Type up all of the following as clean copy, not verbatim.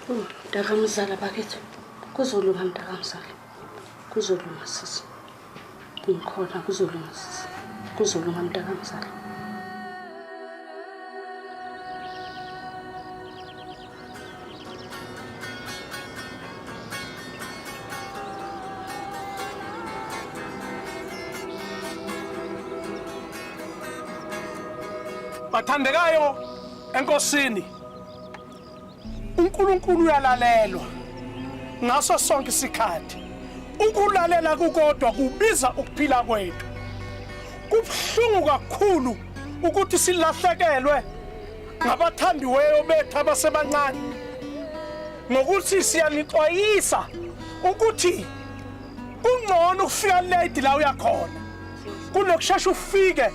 Mntakamzala bakithi. Kuzolunga mntakamzala. Kuzolunga sisi. Ngikhona kuzolunga sisi. Kuzolunga mntakamzala. Bathandekayo enkosini. uNkulunkulu uyalalelwa ngaso sonke isikhathi. Ukulalela kukodwa kubiza ukuphila kwethu. Kubhlungu kakhulu ukuthi silahlekelwe ngabathandiweyo bethu abasebancane. Ngokuthi siyanixwayisa ukuthi kungcono ukufika late la uyakhona kunokushesha ufike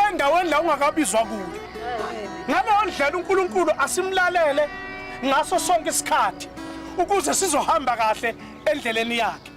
endaweni la ungakabizwa kuyo. Ngaleyo ndlela uNkulunkulu asimlalele ngaso sonke isikhathi ukuze sizohamba kahle endleleni yakhe.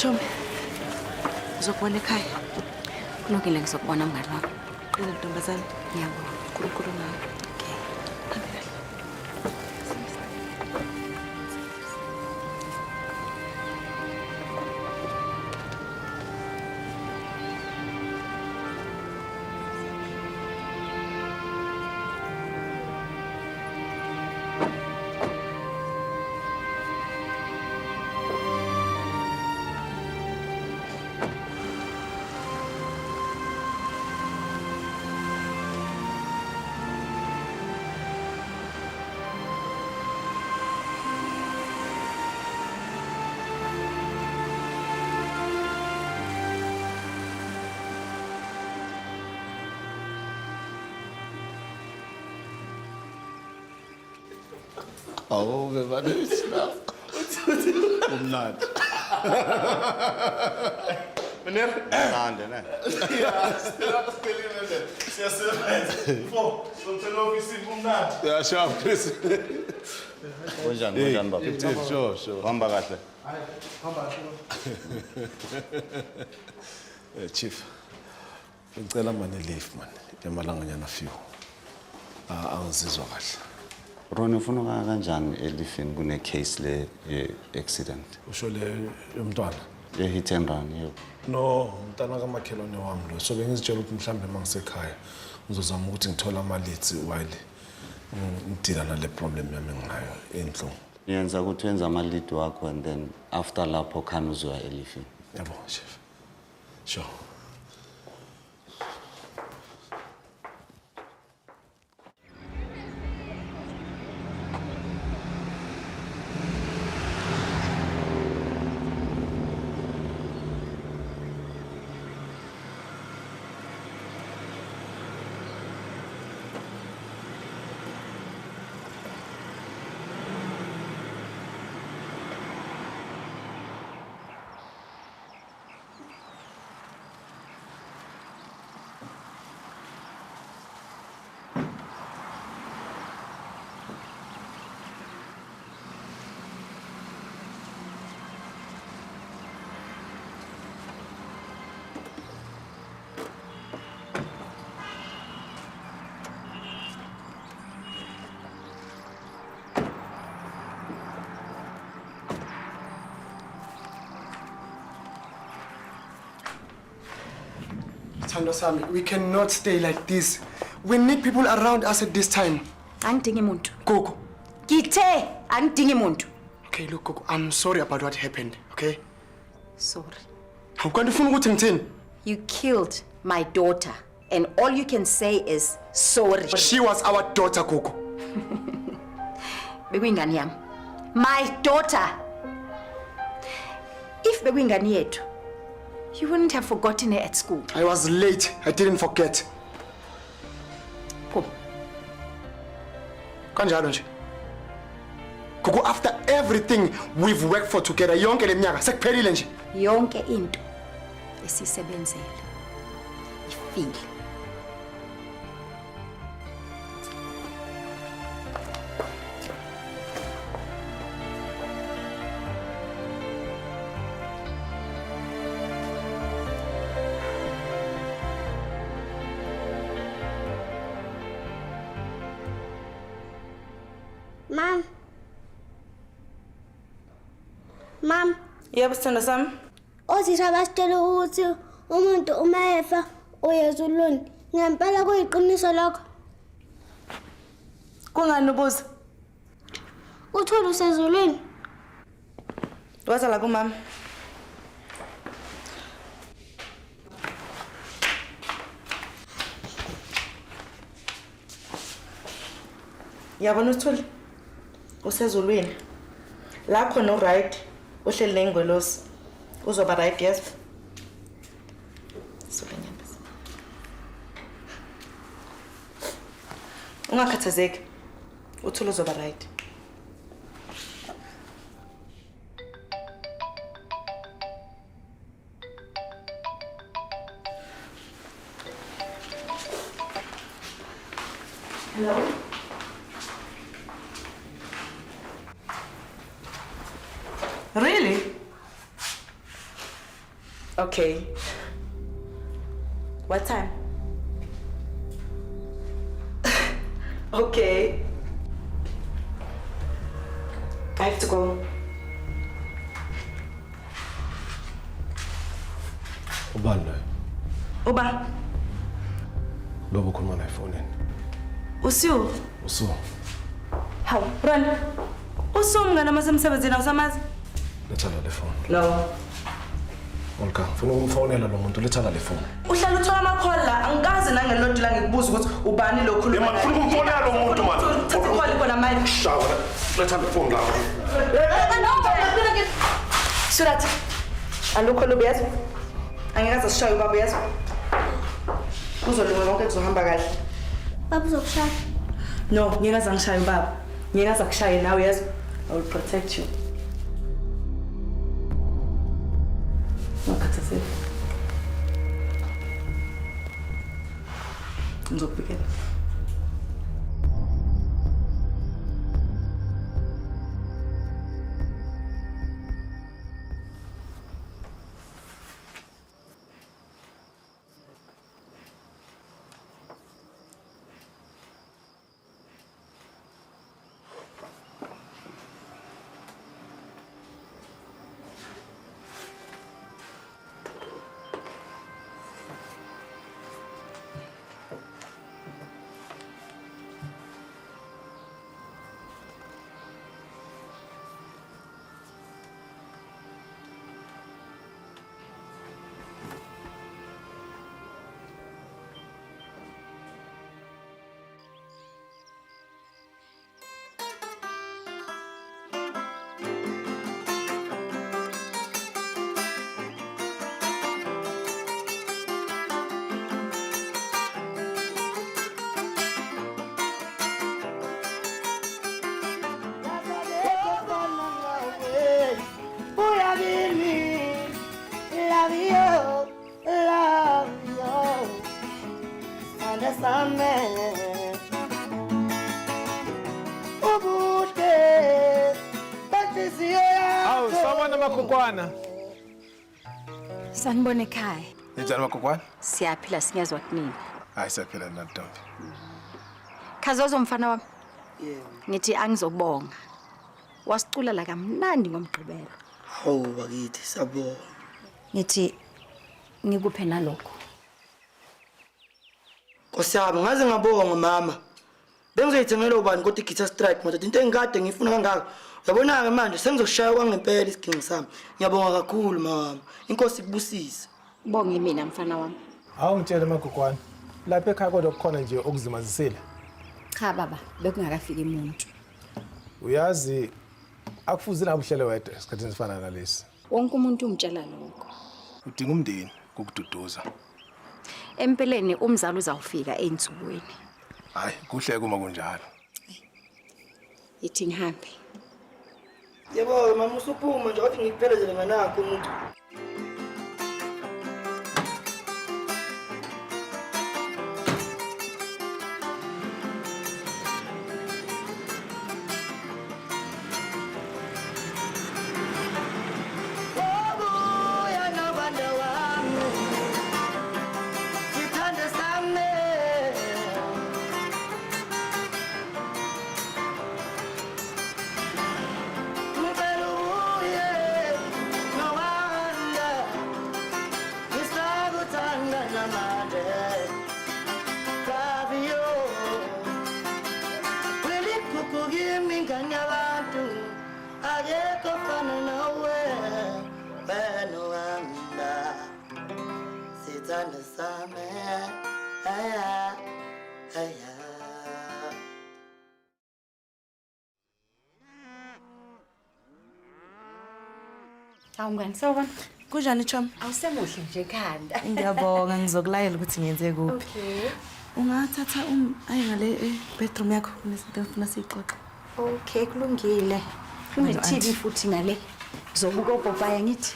Chome. Uzokubona ekhaya. Kunokile ngizokubona mngani wakho. Qina ntombazane. Ngiyabonga. Unkulunkulu nawe. Okay. Oh, bebanisa. Umnandi. Meneer? Nande, ne? Ja, stilele. Siyasebenza. Fo, somthelo ofisi umnandi. Ya, sharp Chris. Kunjani baba? Sure. Hamba kahle. Hamba kahle. Chief. Ngicela manje leave man. Emalanganyana few. Angizizwa kahle. Ron ufuna ukaya kanjani elifini kune case le accident? Usho le yomntwana. Ye hit and run yebo. No, umntana kamakhelwane wami lo. So bengizitshela ukuthi mhlambe mangisekhaya ngizozama ukuthi ngithola amalithi while ngidila nale problem yami enginayo endlong. Yenza ukuthi wenza ama lead wakho and then after lapho khani uzoya elifini. Yabo chef. Sure. Thando Sami, we cannot stay like this. We need people around us at this time. Angidingi muntu. Gogo. Ngithe angidingi muntu. Okay, look, Gogo, I'm sorry about what happened, okay? Sorry. Awukanti ufuna ukuthi ngithini? You killed my daughter and all you can say is sorry. She was our daughter, Gogo. Bekuyingane yami. My daughter. If bekuyingane yethu, you wouldn't have forgotten her at school. I was late. I didn't forget. Phuma. Kanjalo nje. Gogo, after everything we've worked for together, yonke leminyaka sekuphelile nje. Yonke into esisebenzele ifile. Mom, Yebo sithando sami. othisha basitshela ukuthi umuntu uma efa uyezuluni. Ngempela kuyiqiniso lokho. Kungani ubuza? Uthula usezulwini. Waza la kumama. Yabona uthuli. Usezulwini. La khona right. Uhleli nengwelosi. Uzoba right, yes. Solenyambisa. Ungakhathazeki. Uthula uzoba right. Hello. Really? Okay. What time? Okay. I have to go. Ubani lo? Uba, Lobo khuluma naye efonini. usiu. Usu. Hawu, Ron. Usumngana masemsebenzini awusamazi? Letha le phone. No. Olga, ufuna ukumfonela lo muntu letha le phone. Uhlala uthola amakhola, angikaze nangelodi la ngikubuza ukuthi ubani lo khuluma. Yema ufuna ukumfonela lo muntu man. Ukhona khona manje. Shawa, letha le phone la. Surat. Alukho lobuyazi? Angikaze sishaye ubaba uyazi? Uzolunga konke kuzohamba kahle. Baba uzokushaya. No, ngikaze ngishaye ubaba. Ngikaze akushaye nawe uyazi? I will protect you. Ngakhathazeki. Ngizokubikela. Sithanda sami ubuhle benhliziyo yakho. Awu sawubona makhonkwana. Sanibona ekhaya. Njani makhonkwana? Siyaphila singezwa kunini. Hayi siyaphila nantombi. Khazozo mfana wami. Yebo. Ngithi angizobonga. Wasicula la kamnandi ngomgqibelo. Hawu bakithi sabona. Ngithi ngikuphe nalokho. Nkosiyami ngaze ngabonga mama. Bengizoyithengela ubani kodwa i-guitar strike manje into engikade ngifuna kangaka. Uyabona ke manje sengizoshaya kwangempela isigcingo sami. Ngiyabonga kakhulu mama. Inkosi ikubusise. Bonge mina mfana wami. Awu ngitshela makhonkwana. Lapha ekhaya kodwa kukhona nje okuzimazisile. Cha baba, bekungakafiki umuntu. Uyazi akufuze nabuhlele wedwa esikhathini esifana nalesi. Wonke umuntu umtshela lokho. Udinga umndeni ukududuza. Empeleni umzali uzawufika einsukwini. Hayi kuhle kuma kunjalo. Ithi ngihambe. Yebo mama usuphuma nje wathi ngikuphelezele nganakho umuntu. Awungani sawubona? Kunjani Chom? Awusemuhle nje ekhanda. Ngiyabonga ngizokulayela ukuthi ngiyenze kuphi. Okay. Ungathatha ayi ngale bedroom yakho kunezinto ngifuna sixoxe. Okay, kulungile. Une-TV futhi ngale. Zobuka opopaya ngithi.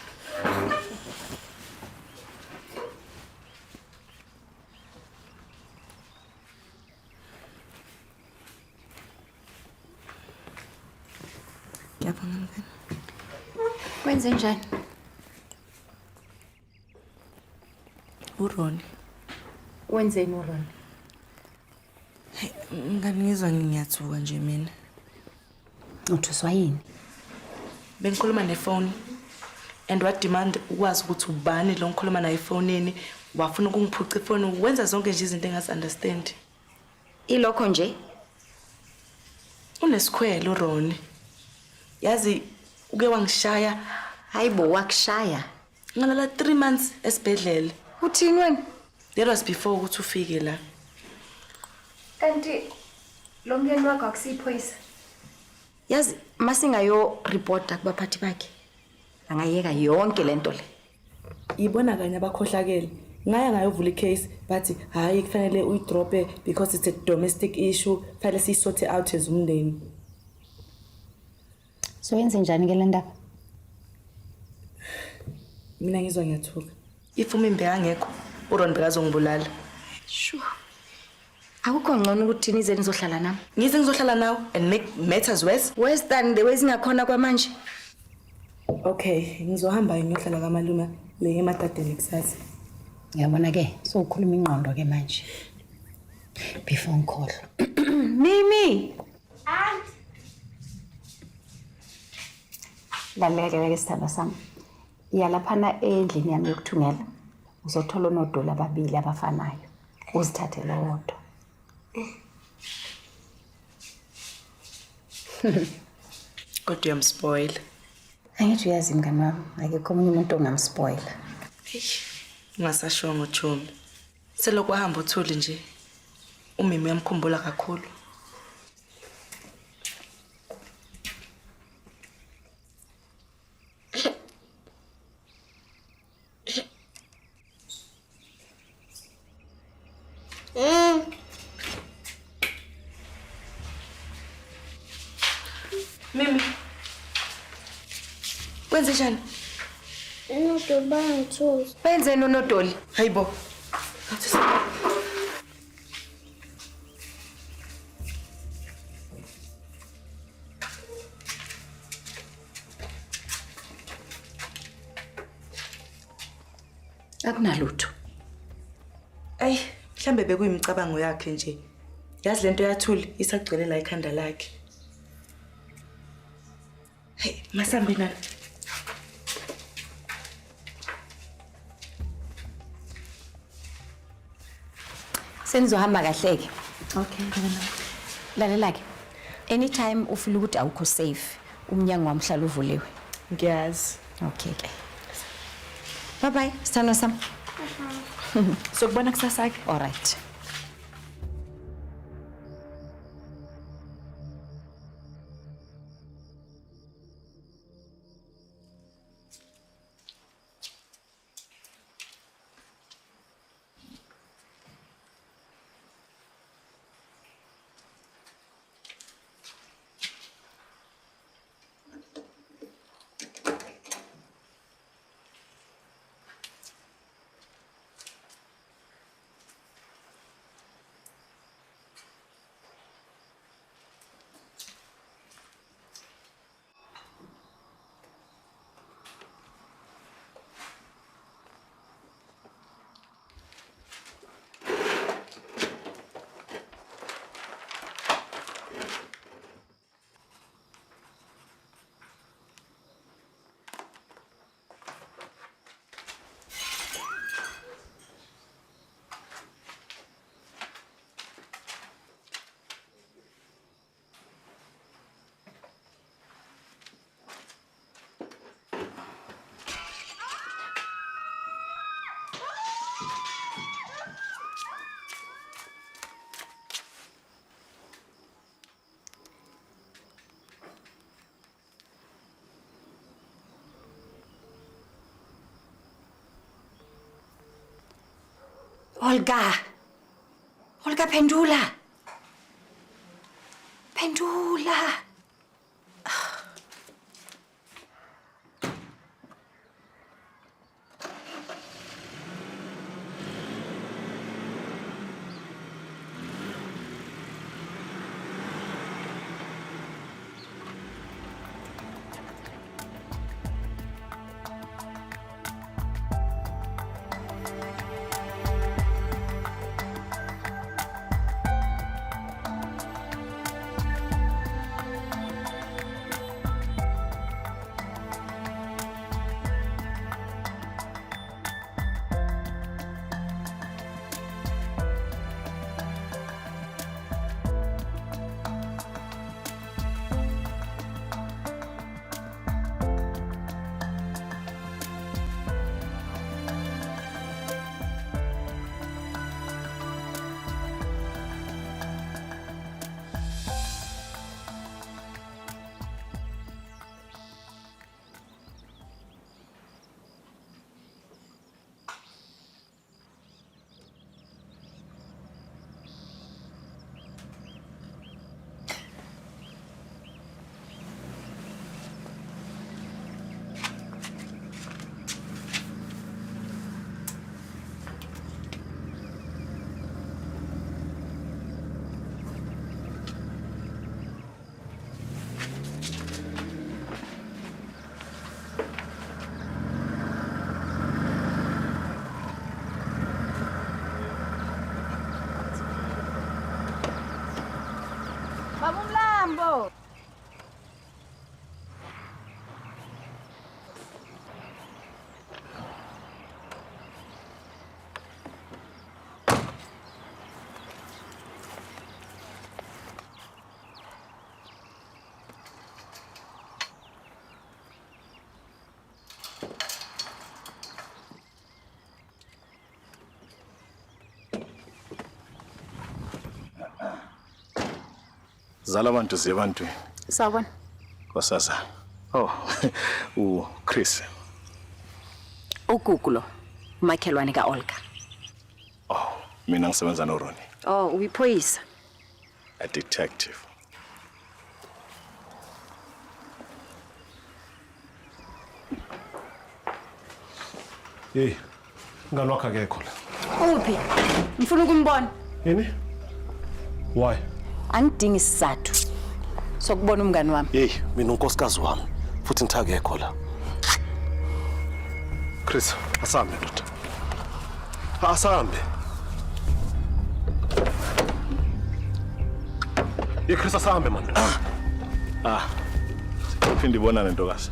Ngiyabonga mngani. Wenze njani? uRoni. Wenzeni uRoni? Ngani ngizwa ngiyathuka nje mina. Uthuswa yini? Bengikhuluma nefoni and what demand ukwazi ukuthi ubani lo ngikhuluma naye efonini wafuna ukungiphuca ifoni wenza zonke nje izinto engasi understand. Ilokho nje? Unesikhwele uRoni. Yazi uke wangishaya. Hayibo wakushaya. Ngalala 3 months esibhedlela. Uthini wena? That was before ukuthi ufike la. Kanti lo myeni wakho akusiphoyisa? Yazi masingayo reporta kubaphathi bakhe. Angayeka yonke lento le. Ibona kanye abakhohlakele. Ngaya ngayovula icase bathi hayi kufanele uyidrope because it's a domestic issue. Fanele siyisorte out as umndeni. So yenze njani ke le ndaba? Mina ngizwa ngiyathuka. If umimbe angekho uRoni bekazongibulala. Sure. Akukho ngcono ukuthi thina izeni nizohlala nami. Ngize ngizohlala nawe and make matters worse. Worse than the way singakhona kwamanje. Okay, ngizohamba ngiyohlala kamaluma le emadadeni kusasa. Ngiyabona ke so ukhuluma ingqondo ke manje. Before ngikhohlwa. Mimi. Aunt. Lalela ke sithanda sami. Iyalaphana endlini yami yokuthungela. Uzothola unodola ababili abafanayo. Uzithathele wodwa. Kodwa uyamspoil. Angithi uyazi mngani wami, akekho omunye umuntu ongamspoila. Ngasasho ngoThumi. Selokhu ahamba uthuli nje. Umimi uyamkhumbula kakhulu. Mimi. Wenze njani? Unodoli bayangithusa. Wenzeni unodoli? Hayibo. Akunalutho. Ey, mhlambe bekuyimicabango yakhe nje. Yazi lento yathuli isagcwele la ikhanda lakhe. Hey, masambe nani. Senizohamba kahleke. Okay, Lalela-ke. Anytime ufeel ukuthi awukho safe, umnyango wami uhlala uvuliwe. Ngiyazi. Okay ke. Bye bye, sithando sami. Sokubona kusasa ke. All right. Olga, phendula. Phendula. Mambo. Zala abantu zebantu. Sawubona. Kosasa. Oh, Chris. Ugugulo, umakhelwane kaOlga. Oh, mina ngisebenza noRoni. Oh, uyiphoyisa. A detective. Hey, ngani wakho akekho la? Uphi? Ngifuna ukumbona. Yini? Why? Angidingi isizathu sokubona umngani wami. Hey, mina unkosikazi wami futhi ngithakekho la. Chris, asambe ndoda. Asambe. Ikhris asambe man. Phinde ibonane ntokazi.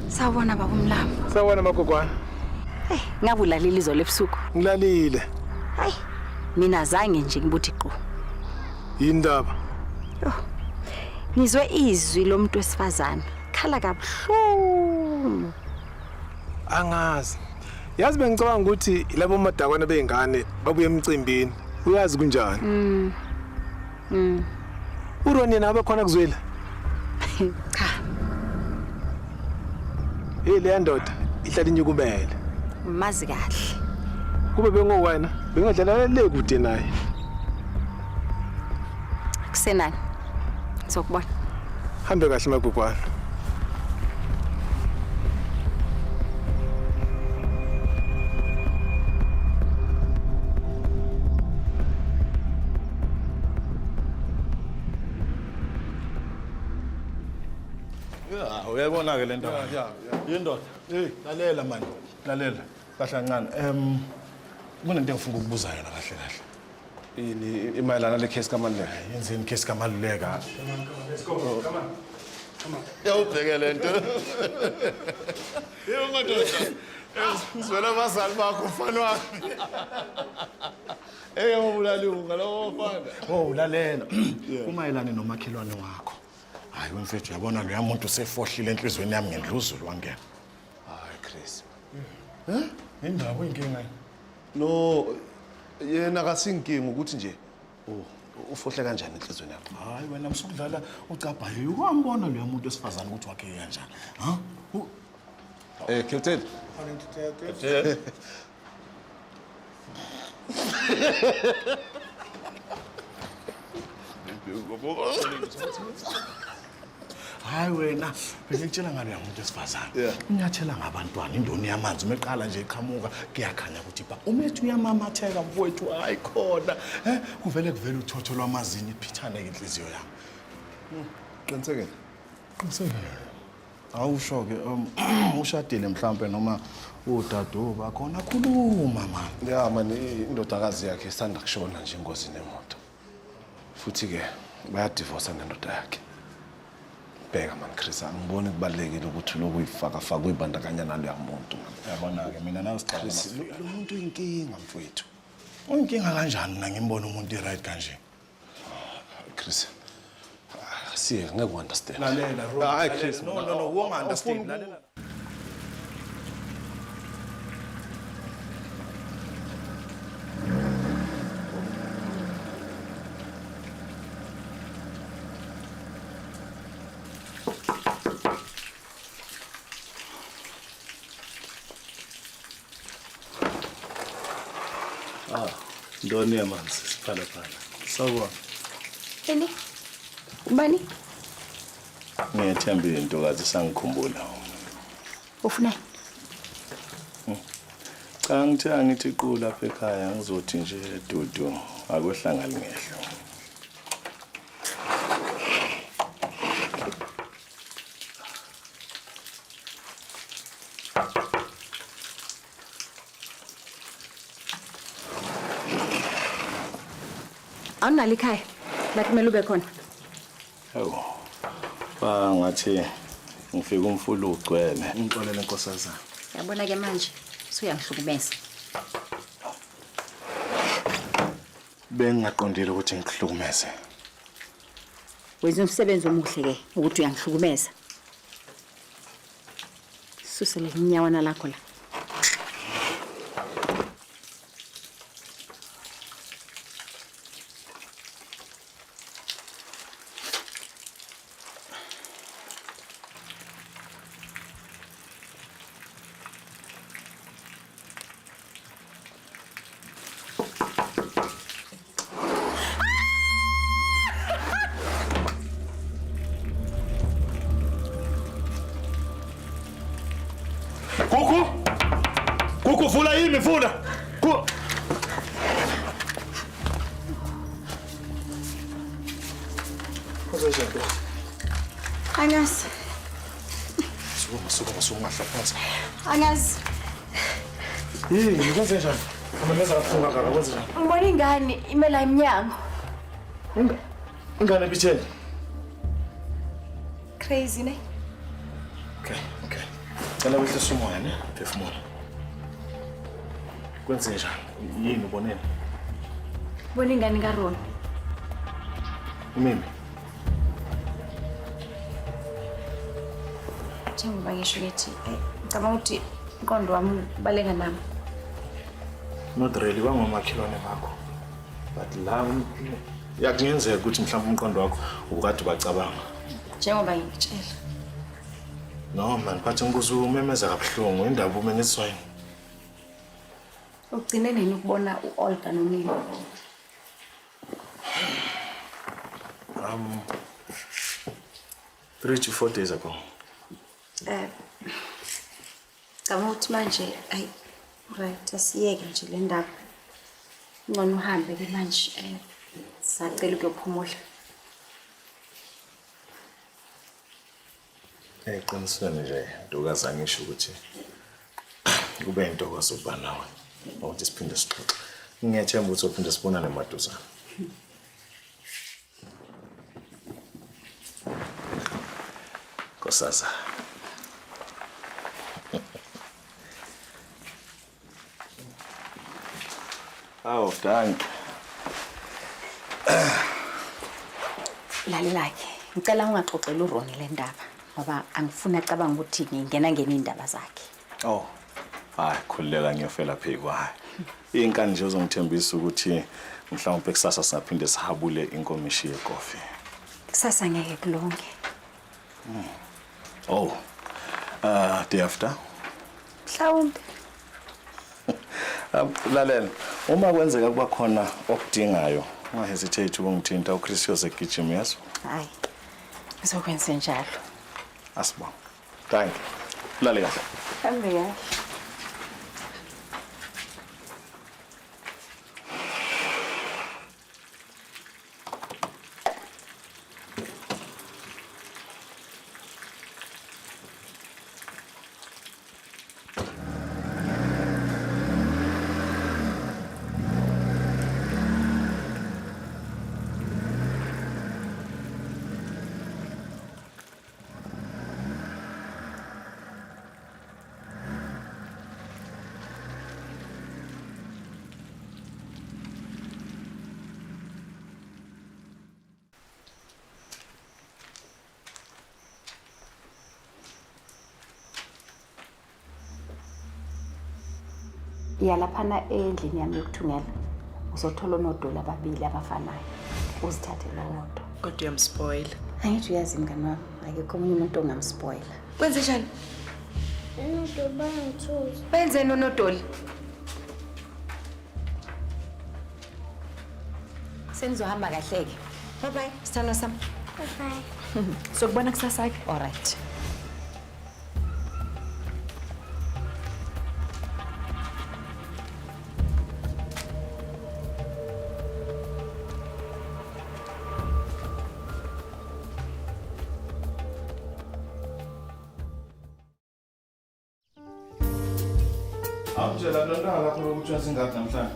Sawubona baba uMlambo. Sawubona magogwana. Ngabe ulalile izolo ebusuku? Ngilalile. Hayi. Mina zange nje ngibuthi qhu. Yindaba. Ngizwe izwi lomuntu wesifazana. Khala kabuhlungu. Angazi. Yazi bengicabanga ukuthi labo madakwana beingane babuye emcimbini. Uyazi kunjani? uRoni nabe khona kuzwela. Cha. Le ndoda ihlala inyukubele. Mazi kahle. Kube bengowena, bengadlala le kude naye. Kusenani? Ngizokubona. Hambe kahle magogwana. Uyayibona ke lento. Yindoda. Lalela manje. Lalela. Kahle kancane. Kunento engifuna ukubuza yona kahle kahle. Ini imayelana le case kaMaluleka. Yenzeni case kaMaluleka? Come on. Yawubheke lento. Yebo madoda. Ngizwela abazali bakho mfana wami. Ngobulaliunga lo mfana. Lalela. Umayelana nomakhelwane wakho. Hayi mfethu uyabona lo yamuntu usefohlile enhlizweni yami ngendluzulu wangena. Hayi Chris. Indaba inkinga. No yena akasinkinga ukuthi nje ufohle kanjani enhlizweni yakho. Hayi wena msukudlala ucabhaye ukwambona lo yamuntu wesifazana ukuthi wakhe kanjani. Captain. Hayi wena bengitshela ngalo yamuntu wesifazana. Unyathela ngabantwana indoni yamanzi meqala nje iqhamuka kuyakhanya ukuthi ba umethu uyamamatheka mfowethu hayi khona kuvele uthotho lwamazinyo iphithane inhliziyo yami. Qiniseke. Awusho ke ushadile mhlambe noma udadu bakhona khuluma man. Ya man indodakazi yakhe isanda kushona nje ingozini yemoto. Futhi ke bayadivorce nendoda yakhe. Bheka man Chris angiboni kubalekile ukuthi lokhu uyifaka uyibandakanya nalo yamuntu. Yabona ke mina nawe Chris lo muntu uyinkinga mfowethu. Uyinkinga kanjani mina ngimbona umuntu right kanje? Chris siye ngeke understand. Lalela hayi Chris no won't understand. Lalela. Ndoni yamanzi siphala. Sawubona. Eli. Ubani? Ngiyethemba intokazi sangikhumbula. Ufuna? Cha ngithi angithi qula lapha ekhaya ngizothi nje dudu akohlangani ngehlo. Awunalo ikhaya la kumele ube khona. Hawu. Ngathi ngifika umfulu ugcwele. Ngixolele nkosazana. Yabona ke manje usuyangihlukumeza. Bengingaqondile ukuthi ngikuhlukumeze. Wenza umsebenzi omuhle ke ukuthi uyangihlukumeza. Susele inyawana lakho la. Gugu vula yimi vula. Angazi. Sukuma ngahla phansi. Angazi. Yini kwenze njani? Amameza kabuhlungu kangaka kwenze njani? Ngibona ingane imela emnyango. Ingane bitheni? Crazy ne? Okay. Cela wehlisa umoya ne? Phefumula. Kwenze njani? Yini uboneni? Ngibona ingane kaRoni. Umimi. Njengoba ngisho ukuthi ngicabanga ukuthi inkondo wami ubaleka nami. Not really bangomakhelwane bakho. But la yakungenzeka ukuthi mhlawumbe umqondo wakho ukade bacabanga. Njengoba ngikutshela. No man, phathi ngibuza umemeza kabuhlungu indaba ume ngeswayini. Ugcine nini ukubona uOlga nomini? 3 to 4 days ago. Ngicabanga ukuthi manje right asiyeke nje le ndaba. Ngcono uhambe ke manje sacela ukuyophumula. Qinisweni nje ntokazi angisho ukuthi kube intokozo ukuba nawe. Ukuthi siphinde sixoxe. Ngiyethemba ukuthi uphinde sibonane emaduzane. Nkosasa. Awu, danke. Lalelake, ngicela ungaxoxeli uRoni le ndaba ngoba angifuni acabanga ukuthi ngingena indaba zakhe. Oh. Hayi, khuleka ngiyofela phezu kwayo. Inkani nje uzongithembisa ukuthi mhlawumbe kusasa singaphinde sihabule inkomishi yekofi. Kusasa ngeke kulonke. Oh. Day after. Mhlawumbe. Lalela, uma kwenzeka kuba khona okudingayo, ungahesitate ukungithinta uChris egijima yaso. Hayi. Ngizokwenza njalo. Asibonga. Thank you. Lale kahle. Hambe kahle. Yalaphana endlini yami yokuthungela uzothola onodola ababili abafanayo uzithathe lodwa. Kodwa uyamspoil. Angithi uyazi mngani wami akekho omunye umuntu ongamspoila. Kwenze njani? Unodoli bayangithuza. Benzeni unodoli? Senizohamba kahle-ke. Bye bye, sithando sami. Bye. Sokubona kusasa-ke. All right. Awutshela nona lapho ukuthi wasingaphi namhlanje.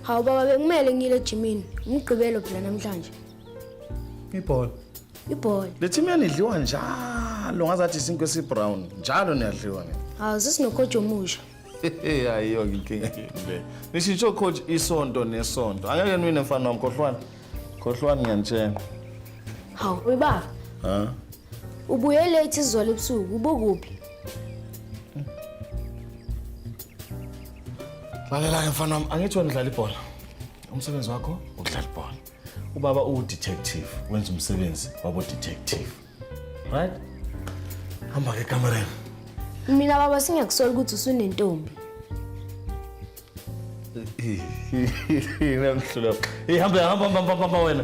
Hawu baba bekumele ngile ejimini. Umgqibelo phela namhlanje. Ibhola. Ibhola. Le team yanidliwa njalo ngazathi isinkwe esibrown. Njalo niyadliwa ne. Hawu sisinocoach omusha. Hayiyo inkinga yini le. Nisho coach isonto nesonto. Angeke niwine mfana wami Khohlwane. Khohlwane ngiyanitshela. Hawu webaba. Ubuye late izolo ebusuku ubokuphi? Lalela mfana wami angithi wena udlala ibhola. Umsebenzi wakho ukudlala ibhola. Ubaba u-detective wenza umsebenzi wabo detective. Right? Hamba ke kamereni. Mina baba singekusola ukuthi usunentombi. Ngiyamhlula. Hamba wena.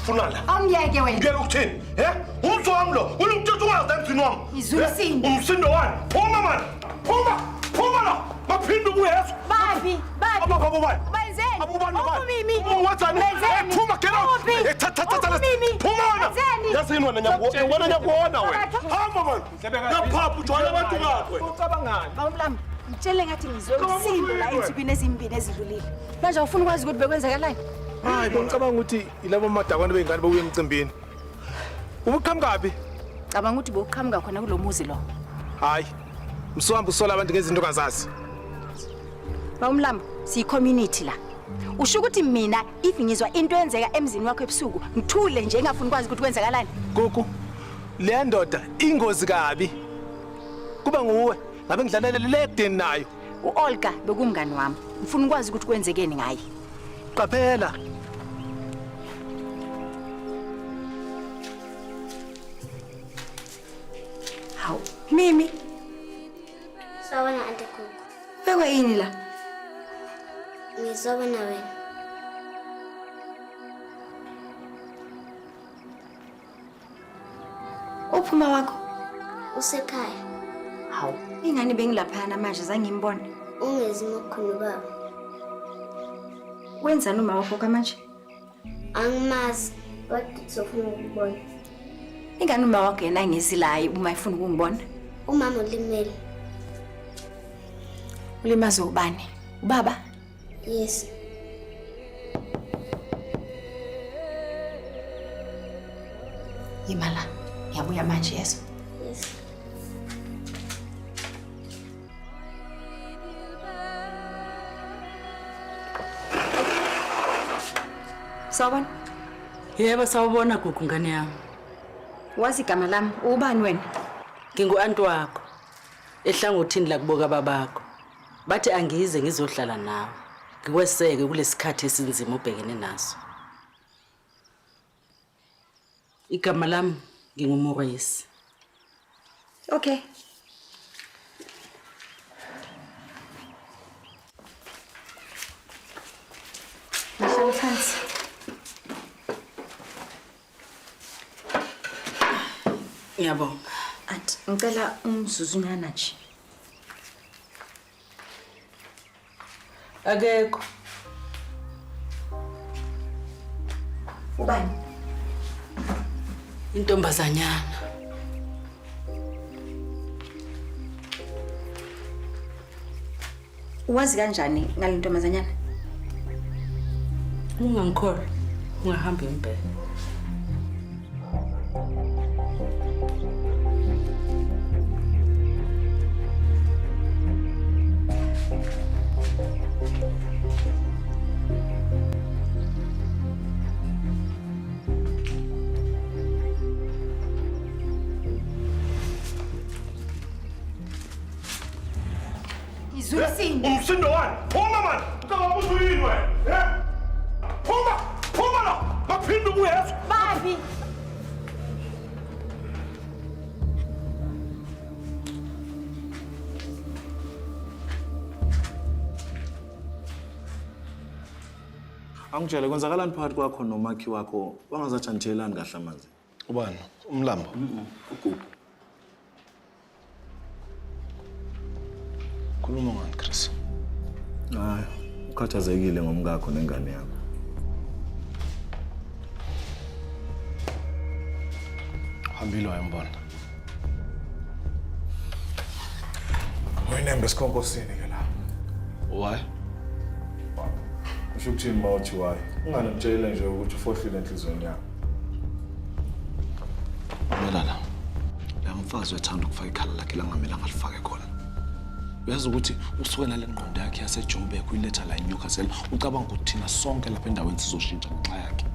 Funala. Awungiyeke wena. Ngeke ukuthini? Umso wami lo, unomthetho wazi emzini wami. Izulisindo. Umsindo wani? Phuma man. Phuma la. Maphinde kuyezwa. Babi. Ababo bani? Benzeni. Abubani bani? Umimi. Wenzani? Phuma get out. Thatha. Phuma wena. Yazini wena nyakuona wena. Hamba man. Yaphapha ujwayele abantu bakwe. Ucabangani? Bawumlami, ngitshele ngathi ngizwe umsindo la ensukwini ezimbili ezidlulile. Manje awufuni ukwazi ukuthi bekwenzakalani? Hayi, bengicabanga ukuthi ilabo madakwane beingane bokuya emcimbini. Ubuqhamukapi? Cabanga ukuthi bokuqhamuka khona kulomuzi lo. Hayi. Mswambu sola abantu ngezinto ongazazi. Bawumlami, siyi-community la. Usho ukuthi mina if ngizwa into eyenzeka emzini wakho ebusuku, ngithule nje engafuni ukwazi ukuthi kwenzakalani. Gugu. Le ndoda ingozi kabi. Kuba nguwe, ngabe ngidlalela le deni nayo. U-Olga bekumngani wami. Ngifuna ukwazi ukuthi kwenzekeni ngaye. Qaphela. Hawu, Mimi, Sawona ante Gugu. bekwe yini la? Ngizobona wena. Uphuma wakho? Usekhaya. Hawu, ingane bengilaphana manje zange ngimbone. Ungezi mokhona baba. Wenzani uma wakho kamanje? Angimazi, kodwa ngizofuna ukubona. Ingane uma wakho yena ngesilayi uma ifuna ukungibona. Umama ulimele. Ulimaze ubani? Ubaba? Yes. Yimala, ngiyabuya manje yeso. Yes. Sawubona. Yebo sawubona Gugu ngane yami. Wazi igama lami, ubani wena? Ngingu-anti wakho. Ehlangothini la kuboka babakho. Bathi angize ngizohlala nawe. Ngikweseke kulesikhathi esinzima ubhekene naso. Igama lami ngingumoresi. Okay. Nahlala phansi. Ngiyabonga. Anti, ngicela umzuzunyana nje. Akekho. Ubani? Intombazanyana. Uwazi kanjani ngalentombazanyana? Ungangikholwa, ungahamba impela. Izulisindo. Umsindo wani? Phuma man. Ucabanga ukuthi uyini wena? Phuma la. Maphinde kuyezwa. Babi. Angitshele kwenzakalani phakathi kwakho nomakhi wakho wangazatshantshelani kahle amanzi. Ubani? Umlambo. Ugugu. Khuluma ngani Chris? Hayi, ukhathazekile ngomkakho nengane yakho. Hambile wayembona. Uyinembe esikhonkosini ke la. Why? Usho ukuthini mawuthi why? Ungane mtshele nje ukuthi ufohlile enhlizweni yakho. Melala. La mfazi wethanda ukufaka ikhala lakhe la ngamela ngalifake khona. Uyazi ukuthi usuke nale ngqondo yakhe yaseJoburg uyiletha la eNewcastle ucabanga ukuthi thina sonke lapha endaweni sizoshintsha ngenxa yakhe.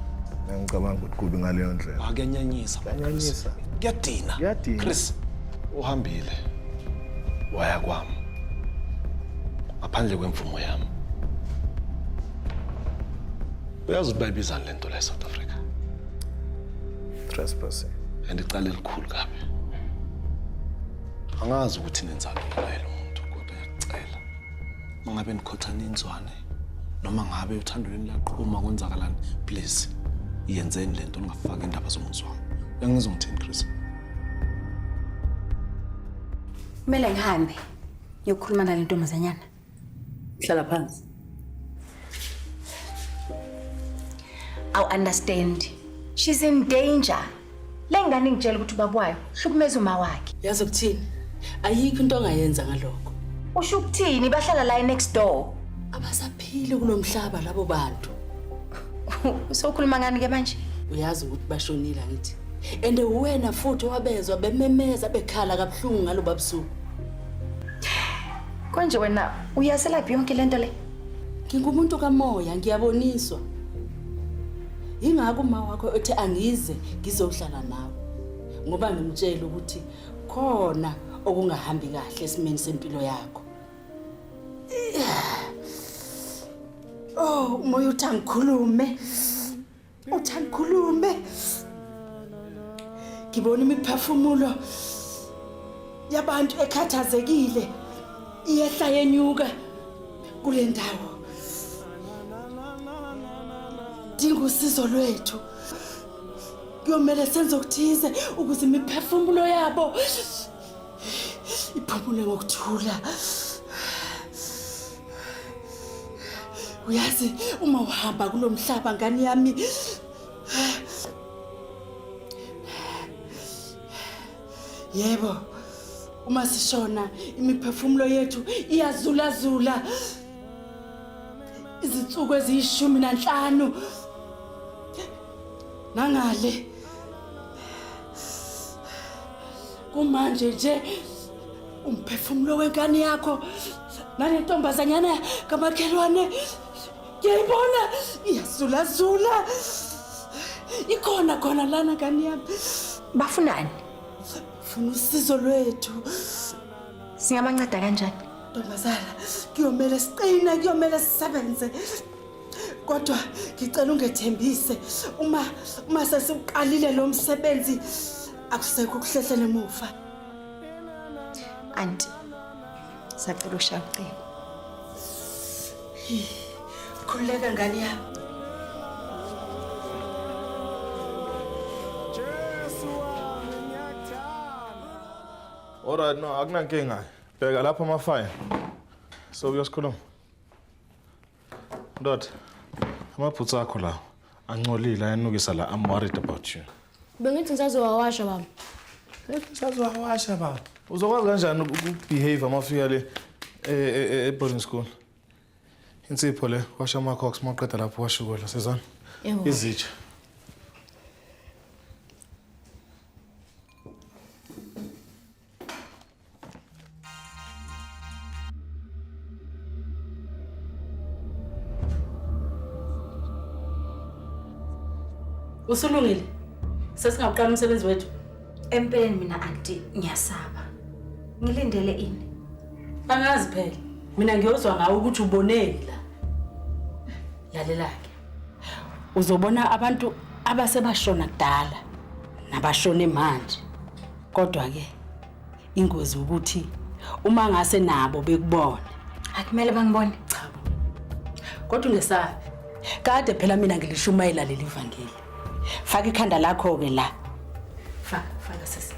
Ngicabanga ukuthi kubi ngaleyo ndlela. Akuyanyanyisa. Kuyanyanyisa. Kuyadina. Chris, uhambile. Waya kwami. Ngaphandle kwemvumo yami. Uyazi ukuthi bayibizani lento la eSouth Africa? Trespassing. Andicala elikhulu kabi. Angazi ukuthi nenzalo naye lo muntu kodwa ngiyacela. Mangabe nikhothana inzwane noma ngabe uthandweni laqhuma kwenzakalani please yenzeni lento ningafaki indaba zomuzi wami. Ngizongithini Chris? Kumele ngihambe ngiyokhuluma nale ntombazanyana. Hlala phansi. I'll understand. She's in danger. Le ngane ngitshela ukuthi ubaba wayo hlukumeza uma wakhe. Yazi ukuthini? Ayikho into ongayenza ngalokho. Usho ukuthini bahlala la next door? Abasaphile kulomhlaba labo bantu. Usokhuluma ngani ke manje? Uyazi ukuthi bashonile ngithi. Ende wena futhi wabezwa bememeza bekhala kabuhlungu ngalo babusuku. Konje wena uyaselaphi yonke lento le? Ngingumuntu kamoya ngiyaboniswa. Ingakho uma wakho ethi angize ngizohlala nawe. Ngoba ngimtshela ukuthi khona okungahambi kahle esimeni sempilo yakho. Oh, umoya uthangikhulume. Uthangikhulume. Ngibona imiphefumulo yabantu ekhathazekile iyehla yenyuka kule ndawo. Dinga usizo lwethu. Kuyomela senze ukuthize ukuze imiphefumulo yabo iphumule ngokuthula. Uyazi uma uhamba kulomhlaba ngani yami yebo uma sishona imiphefumulo yethu iyazula zula izinsuku ezi15 nangale kumanje nje umphefumulo wenkani yakho nale ntombazanyana kamakhelwane ngiyayibona iyazula zula ikhona khona lana nkani yami. Bafunani? Funa usizo lwethu. Singabanceda kanjani? Ntombazana, kuyomela siqine, kuyomela sisebenze. Kodwa ngicela ungethembise uma sesiqalile lo msebenzi akusekho ukuhlehlela emuva. Auntie, sacela ushaqe. Khuleka ngani yami. Alright, no, akunankinga. Bheka lapha amafile. So uyasikhuluma. Ndoda, amaphutha akho la angcolile ayanukisa la. I'm worried about you. Bengithi ngizazowawasha baba. Ngizazowawasha baba. Uzokwazi kanjani ukubehave amafika le boarding school? Insipho le washa amakhoks maqeda lapho washukela sezona. Yebo. Izitsha. Usulungile? Sesingaqala umsebenzi wethu. Empeleni mina auntie ngiyasaba. Ngilindele ini? Angazi phela. Mina ngiyozwa ngawe ukuthi uboneni la. Lalela ke. Uzobona abantu abasebashona kudala nabashone manje. Kodwa ke ingozi ukuthi uma ngase nabo bekubona. Akumele bangibone. Cha. Kodwa ungesabi. Kade phela mina ngilishumayela leli ivangeli. Faka ikhanda lakho ke la. Faka sisi.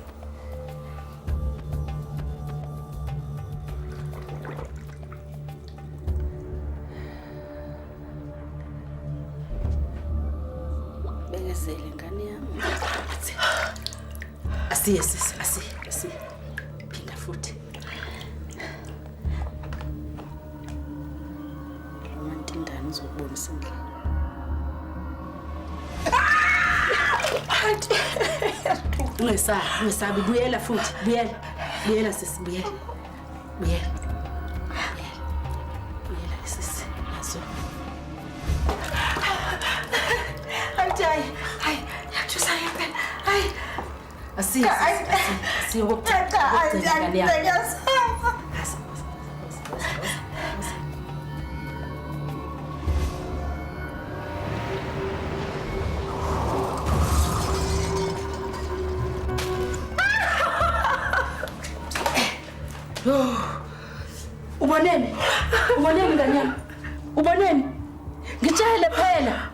Bekezele ngane yami. Asiye sisi, asiye. Phinda futhi. Mantindani uzokubonisa indlela. Ungesabi, buyela futhi, buyela sisi, buyela sisi, naso. Hayi, yathusa ngempela. Hayi. Asiye Uboneni? Uboneni nganyama? Uboneni? Ngitshele phela.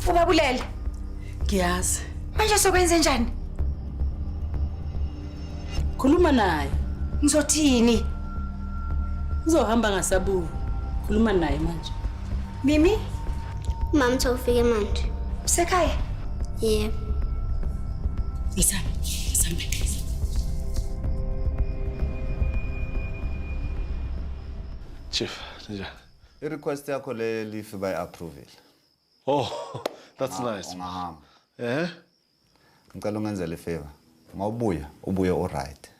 Ubabulele. Ngiyazi. Manje sokwenze njani? Khuluma naye. Ngizothini? Uzohamba ngasabuku. Khuluma naye manje. Mimi? Mama sewufike manje. Usekhaya? Yebo. Isami. Chief, njani? I-request yakho le leave bayi-approve. Oh, that's nice. Ungahamba. Ngicela ungenzele favor. Mawubuya, ubuye all right.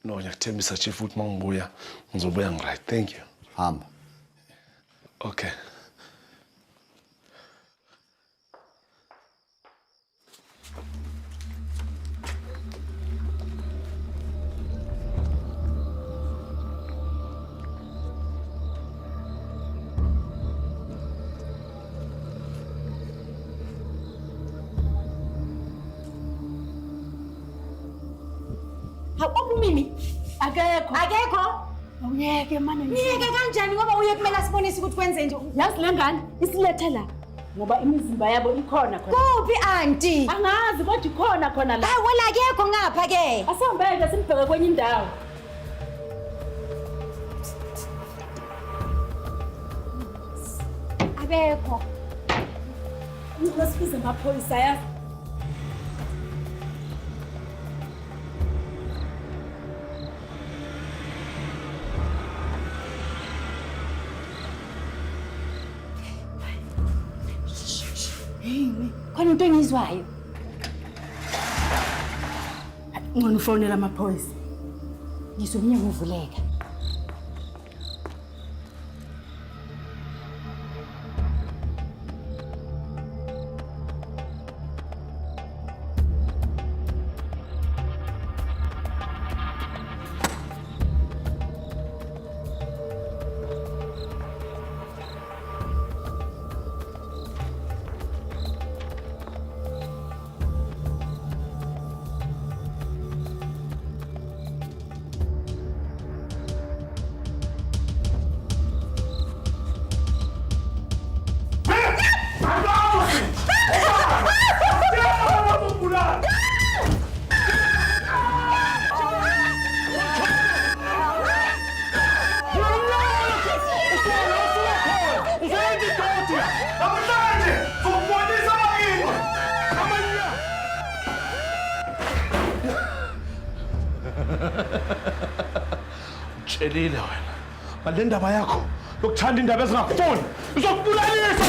No, ngiyakuthembisa chief ukuthi mangibuya ngizobuya ngi-right. Thank you. Hamba. Okay. Hawu Mimi? Akekho. Awuyeke manje. Niyeke kanjani ngoba uye kumele asibonise ukuthi kwenze nje. Yazi lengane isilethe la. Ngoba imizimba yabo ikhona khona. Kuphi auntie? Angazi kodwa ikhona la. Hayi wena akekho ngapha ke. Asihambeke simbheke kwenye indawo. Akekho. Ngosibiza amaphoyisa yazi. Khona into engizwayo. Ngona ufonela amaphoyisa. Ngizwe umnyango uvuleka. Utshelile wena. Manje indaba yakho yokuthanda indaba ezingakufuni izokubulalisa.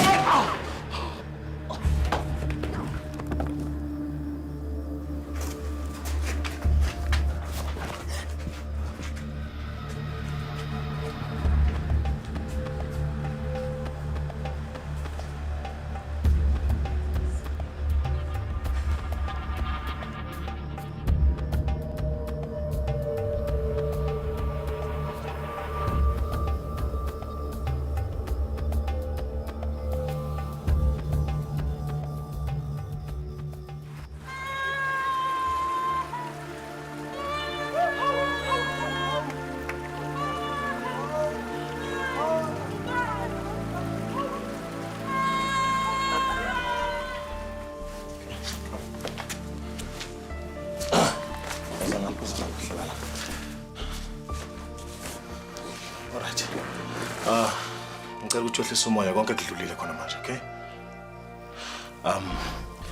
Ngicela ukuthi uyehlise umoya konke kudlulile khona manje, okay?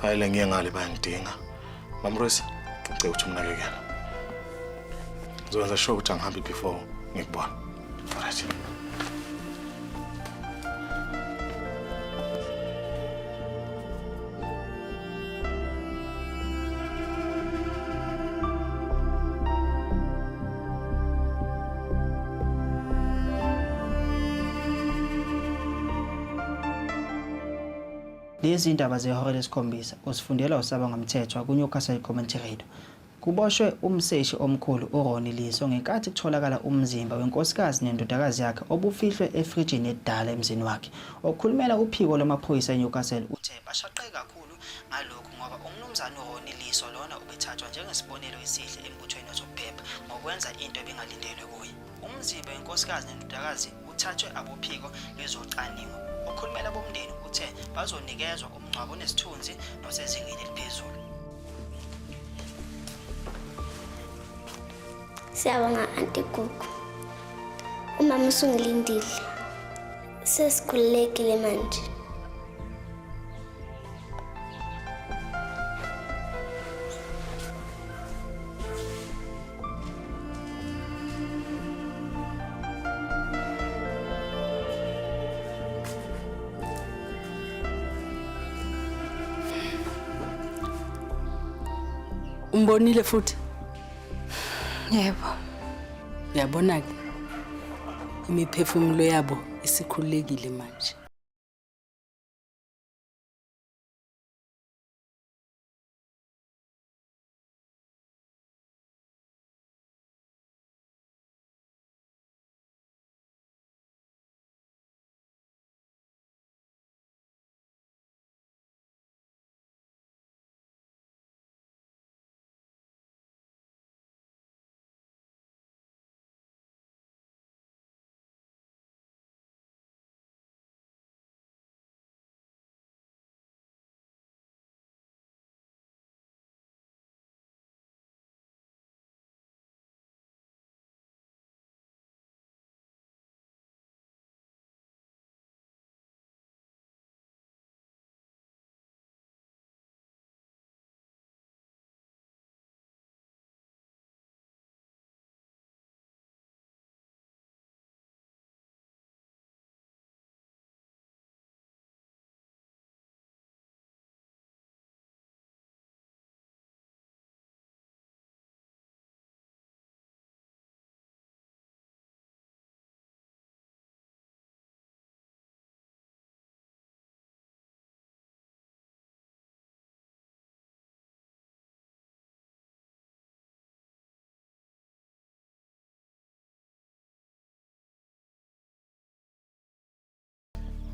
File ngiye ngale bayangidinga. Mamrosi, ngicela ukuthi umnakekele. Ngizokwenza sure ukuthi angihambi before ngikubona. Alright. Lezi indaba zehora lesikhombisa usifundela usaba ngomthetho kuNewcastle Commentary Radio. Kuboshwe umseshi omkhulu uRonnie Liso ngenkathi kutholakala umzimba wenkosikazi nendodakazi yakhe obufihlwe efrijini edala emzini wakhe. Okhulumela uphiko lwamaphoyisa eNewcastle uthe bashaqeke kakhulu ngalokho ngoba umnumzane uRonnie Liso lona ubethathwa njengesibonelo esihle embuthweni wezokuphepha ngokwenza into ebingalindelwe kuye. Umzimba wenkosikazi nendodakazi uthathwe abophiko lwezocwaningo. Okhulumela bomndeni uthe bazonikezwa umngcwabo onesithunzi nosezingeni eliphezulu. Siyabonga Auntie Gugu. Umama usungilindile. Sesikhululekile manje. Umbonile futhi? Yebo. Uyabona ke imiphefumulo yabo isikhululekile manje.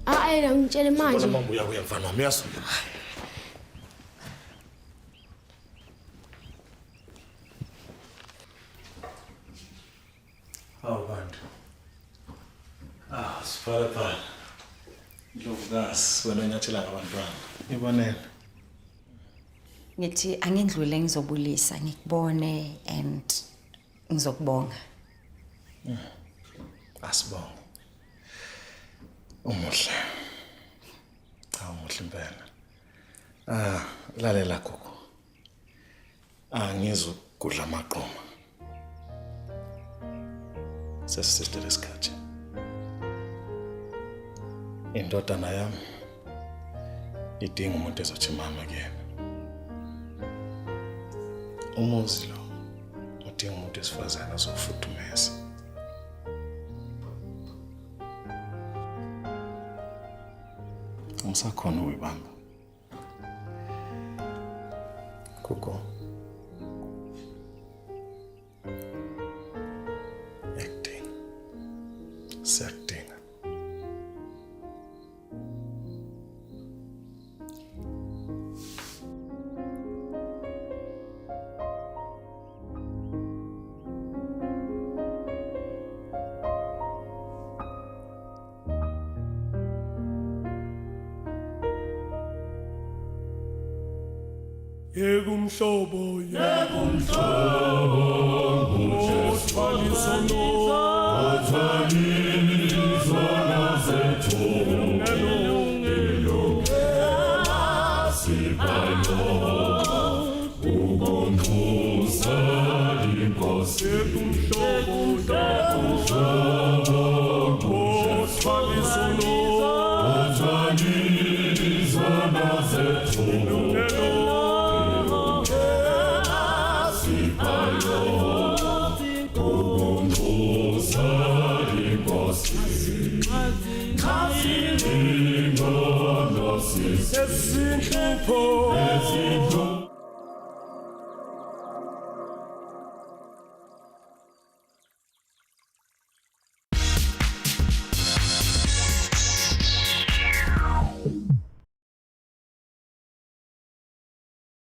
Hayi la ngitshele manje. Bona mambuya kuyamfana wami yaso. Hawu bantu. Sifala phala. Ndlovukazi wena nyathela ngabantwana. Ibonene. Ngithi angindlule ngizobulisa ngikubone and ngizokubonga. Asibonge. Umuhle. Umuhle impela. Lalela gogo. Angizukudla amaqoma. Sesisitele isikhathi. Indodana yami idinga umuntu ezothi mama kuyena. Umuzi lo udinga umuntu esifazana ozofudumeza. Umsakhona uyibamba. Gogo. Acting. Siyakudinga. Yegumhlobo esinhlupho